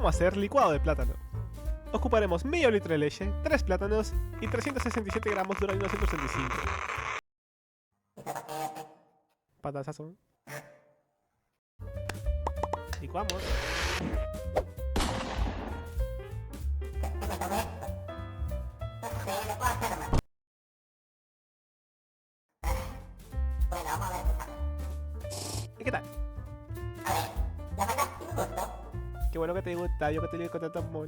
cómo hacer licuado de plátano. Ocuparemos medio litro de leche, 3 plátanos y 367 gramos de uranio 265. Patas sazón. Licuamos. ¿Y qué tal? Qué bueno que te gusta, yo que te digo con tanto amor.